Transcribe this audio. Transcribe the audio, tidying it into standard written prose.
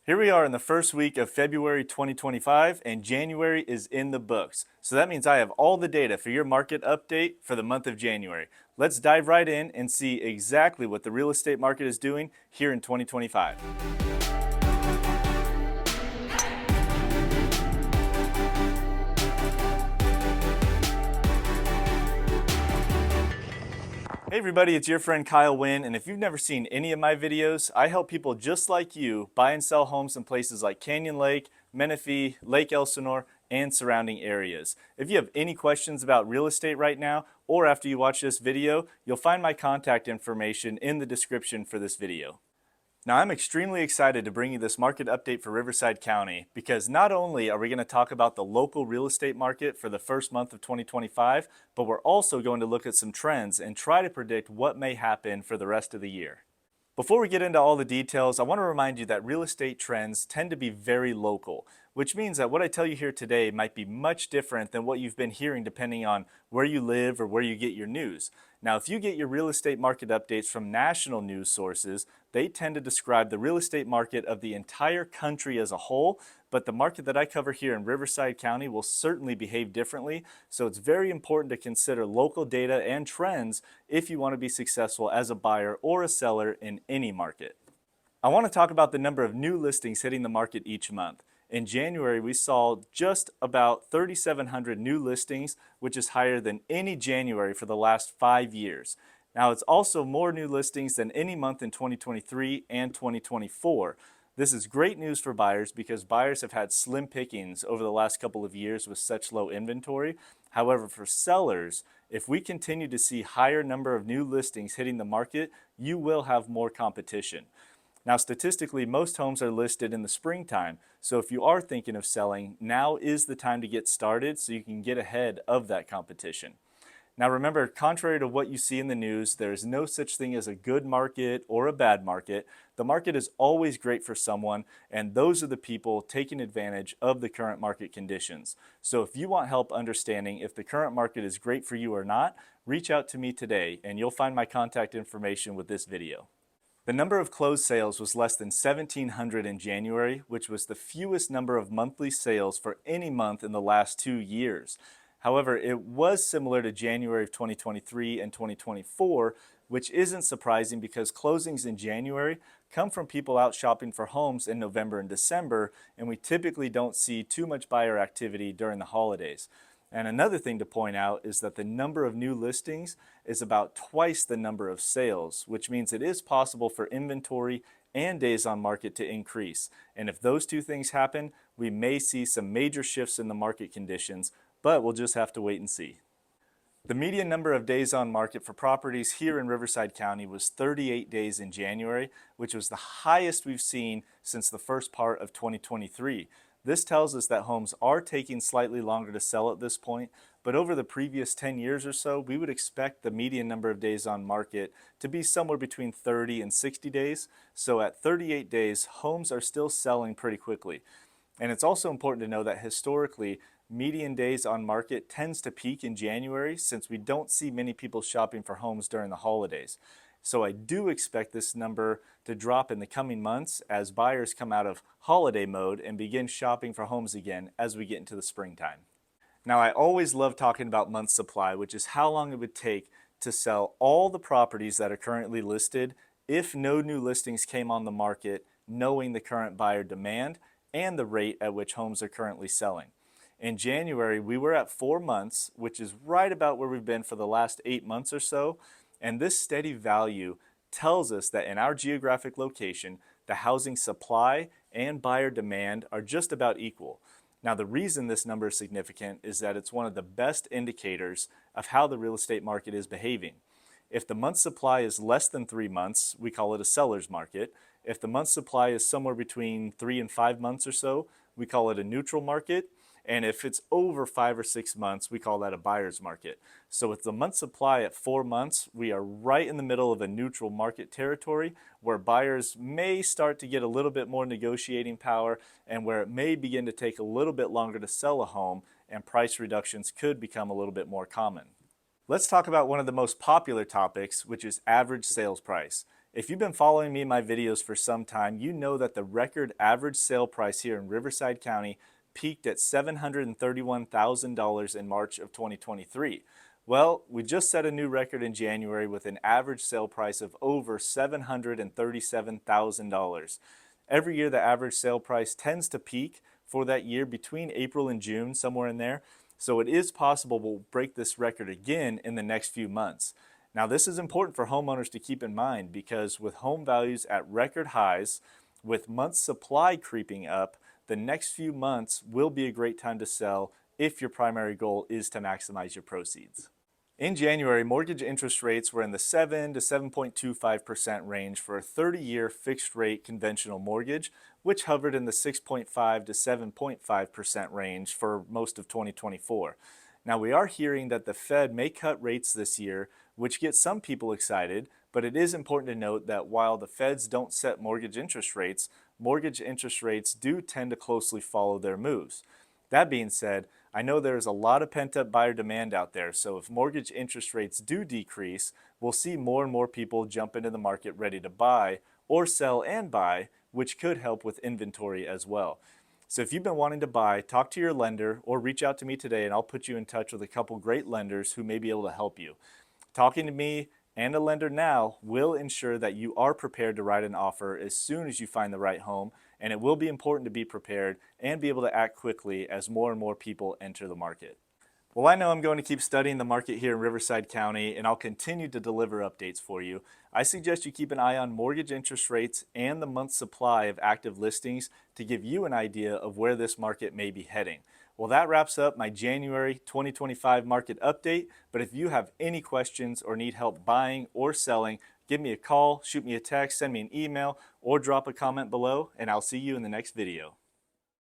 Here we are in the first week of February 2025, and January is in the books. So that means I have all the data for your market update for the month of January. Let's dive right in and see exactly what the real estate market is doing here in 2025. Hey everybody, it's your friend Kyle Winn, and if you've never seen any of my videos, I help people just like you buy and sell homes in places like Canyon Lake, Menifee, Lake Elsinore, and surrounding areas. If you have any questions about real estate right now, or after you watch this video, you'll find my contact information in the description for this video. Now, I'm extremely excited to bring you this market update for Riverside County because not only are we going to talk about the local real estate market for the first month of 2025, but we're also going to look at some trends and try to predict what may happen for the rest of the year. Before we get into all the details, I want to remind you that real estate trends tend to be very local, which means that what I tell you here today might be much different than what you've been hearing depending on where you live or where you get your news. Now, if you get your real estate market updates from national news sources, they tend to describe the real estate market of the entire country as a whole, but the market that I cover here in Riverside County will certainly behave differently, so it's very important to consider local data and trends if you want to be successful as a buyer or a seller in any market. I want to talk about the number of new listings hitting the market each month. In January, we saw just about 3,700 new listings, which is higher than any January for the last 5 years. Now, it's also more new listings than any month in 2023 and 2024. This is great news for buyers because buyers have had slim pickings over the last couple of years with such low inventory. However, for sellers, if we continue to see higher number of new listings hitting the market, you will have more competition. Now, statistically, most homes are listed in the springtime, so if you are thinking of selling, now is the time to get started so you can get ahead of that competition. Now remember, contrary to what you see in the news, there is no such thing as a good market or a bad market. The market is always great for someone, and those are the people taking advantage of the current market conditions. So if you want help understanding if the current market is great for you or not, reach out to me today, and you'll find my contact information with this video. The number of closed sales was less than 1,700 in January, which was the fewest number of monthly sales for any month in the last 2 years. However, it was similar to January of 2023 and 2024, which isn't surprising because closings in January come from people out shopping for homes in November and December, and we typically don't see too much buyer activity during the holidays. And another thing to point out is that the number of new listings is about twice the number of sales, which means it is possible for inventory and days on market to increase. And if those two things happen, we may see some major shifts in the market conditions, but we'll just have to wait and see. The median number of days on market for properties here in Riverside County was 38 days in January, which was the highest we've seen since the first part of 2023. This tells us that homes are taking slightly longer to sell at this point, but over the previous 10 years or so, we would expect the median number of days on market to be somewhere between 30 and 60 days. So at 38 days, homes are still selling pretty quickly. And it's also important to know that historically, median days on market tends to peak in January since we don't see many people shopping for homes during the holidays. So I do expect this number to drop in the coming months as buyers come out of holiday mode and begin shopping for homes again as we get into the springtime. Now, I always love talking about month supply, which is how long it would take to sell all the properties that are currently listed if no new listings came on the market, knowing the current buyer demand and the rate at which homes are currently selling. In January, we were at 4 months, which is right about where we've been for the last 8 months or so. And this steady value tells us that in our geographic location, the housing supply and buyer demand are just about equal. Now, the reason this number is significant is that it's one of the best indicators of how the real estate market is behaving. If the month supply is less than 3 months, we call it a seller's market. If the month supply is somewhere between 3 and 5 months or so, we call it a neutral market. And if it's over 5 or 6 months, we call that a buyer's market. So with the month supply at 4 months, we are right in the middle of a neutral market territory where buyers may start to get a little bit more negotiating power and where it may begin to take a little bit longer to sell a home and price reductions could become a little bit more common. Let's talk about one of the most popular topics, which is average sales price. If you've been following me in my videos for some time, you know that the record average sale price here in Riverside County peaked at $731,000 in March of 2023. Well, we just set a new record in January with an average sale price of over $737,000. Every year, the average sale price tends to peak for that year between April and June, somewhere in there. So it is possible we'll break this record again in the next few months. Now, this is important for homeowners to keep in mind because with home values at record highs, with months supply creeping up, the next few months will be a great time to sell if your primary goal is to maximize your proceeds. In January, mortgage interest rates were in the 7 to 7.25% range for a 30-year fixed-rate conventional mortgage, which hovered in the 6.5 to 7.5% range for most of 2024. Now, we are hearing that the Fed may cut rates this year, which gets some people excited, but it is important to note that while the Feds don't set mortgage interest rates do tend to closely follow their moves. That being said, I know there's a lot of pent-up buyer demand out there, so if mortgage interest rates do decrease, we'll see more and more people jump into the market ready to buy or sell and buy, which could help with inventory as well. So if you've been wanting to buy, talk to your lender or reach out to me today and I'll put you in touch with a couple great lenders who may be able to help you. Talking to me and a lender now will ensure that you are prepared to write an offer as soon as you find the right home, and it will be important to be prepared and be able to act quickly as more and more people enter the market. Well, I know I'm going to keep studying the market here in Riverside County, and I'll continue to deliver updates for you. I suggest you keep an eye on mortgage interest rates and the month's supply of active listings to give you an idea of where this market may be heading. Well, that wraps up my January 2025 market update, but if you have any questions or need help buying or selling, give me a call, shoot me a text, send me an email, or drop a comment below, and I'll see you in the next video.